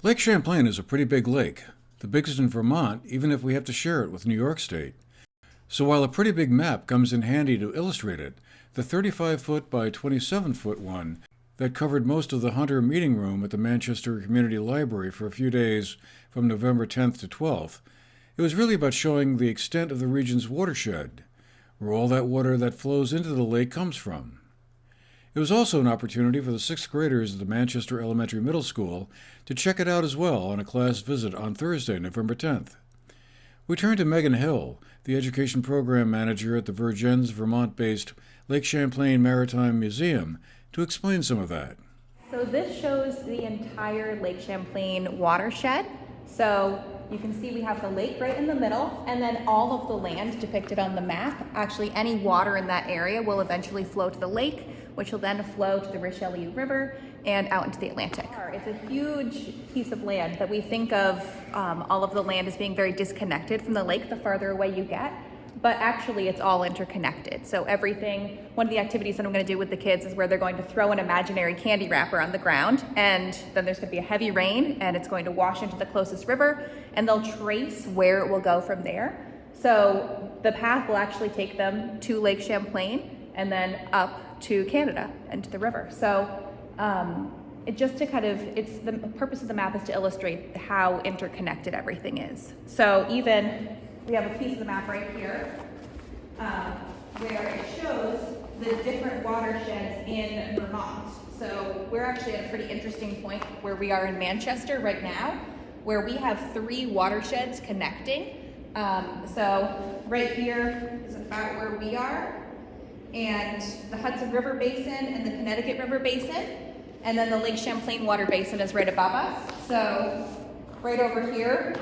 Lake Champlain is a pretty big lake, the biggest in Vermont, even if we have to share it with New York State. So while a pretty big map comes in handy to illustrate it, the 35-foot by 27-foot one that covered most of the Hunter meeting room at the Manchester Community Library for a few days from November 10th to 12th, it was really about showing the extent of the region's watershed, where all that water that flows into the lake comes from. It was also an opportunity for the sixth graders at the Manchester Elementary Middle School to check it out as well on a class visit on Thursday, November 10th. We turned to Megan Hill, the Education Program Manager at the Vergennes Vermont-based Lake Champlain Maritime Museum, to explain some of that. So this shows the entire Lake Champlain watershed. So you can see we have the lake right in the middle, and then all of the land depicted on the map. Actually, any water in that area will eventually flow to the lake, which will then flow to the Richelieu River and out into the Atlantic. It's a huge piece of land that we think of all of the land as being very disconnected from the lake the farther away you get, but actually it's all interconnected. So everything, one of the activities that I'm going to do with the kids is where they're going to throw an imaginary candy wrapper on the ground, and then there's going to be a heavy rain and it's going to wash into the closest river, and they'll trace where it will go from there. So the path will actually take them to Lake Champlain and then up to Canada and to the river. So it just to kind of, it's the purpose of the map is to illustrate how interconnected everything is. So even we have a piece of the map right here where it shows the different watersheds in Vermont. So we're actually at a pretty interesting point where we are in Manchester right now, where we have 3 watersheds connecting. So right here is about where we are, and the Hudson River Basin and the Connecticut River Basin, and then the Lake Champlain Water Basin is right above us. So right over here,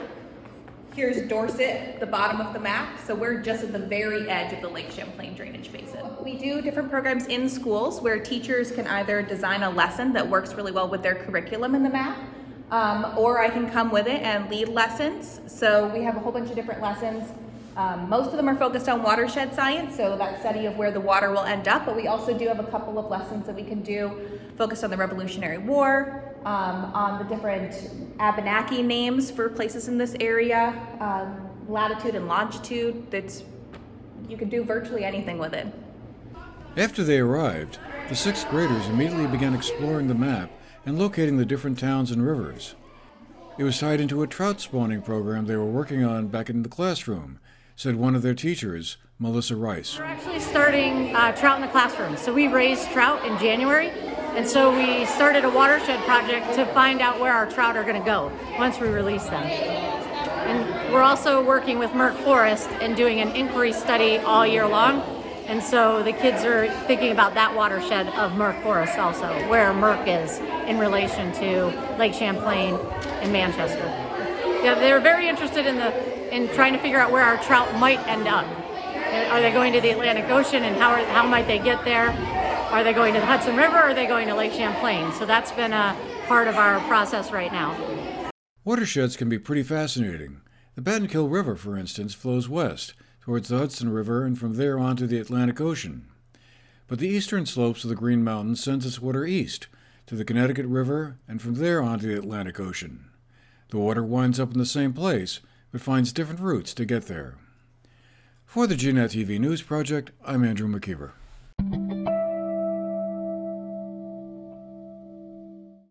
here's Dorset, the bottom of the map. So we're just at the very edge of the Lake Champlain drainage basin. We do different programs in schools where teachers can either design a lesson that works really well with their curriculum in the map, or I can come with it and lead lessons. So we have a whole bunch of different lessons. Most of them are focused on watershed science, so that study of where the water will end up, but we also do have a couple of lessons that we can do focused on the Revolutionary War, on the different Abenaki names for places in this area, latitude and longitude. You can do virtually anything with it. After they arrived, the sixth graders immediately began exploring the map and locating the different towns and rivers. It was tied into a trout spawning program they were working on back in the classroom, said one of their teachers, Melissa Rice. We're actually starting trout in the classroom. So we raised trout in January, and so we started a watershed project to find out where our trout are going to go once we release them. And we're also working with Merck Forest and doing an inquiry study all year long. And so the kids are thinking about that watershed of Merck Forest also, where Merck is in relation to Lake Champlain and Manchester. Yeah, they're very interested in trying to figure out where our trout might end up. Are they going to the Atlantic Ocean, and how might they get there? Are they going to the Hudson River, or are they going to Lake Champlain? So that's been a part of our process right now. Watersheds can be pretty fascinating. The Battenkill River, for instance, flows west towards the Hudson River and from there on to the Atlantic Ocean. But the eastern slopes of the Green Mountains sends its water east to the Connecticut River and from there on to the Atlantic Ocean. The water winds up in the same place, but finds different routes to get there. For the GNAT-TV News Project, I'm Andrew McKeever.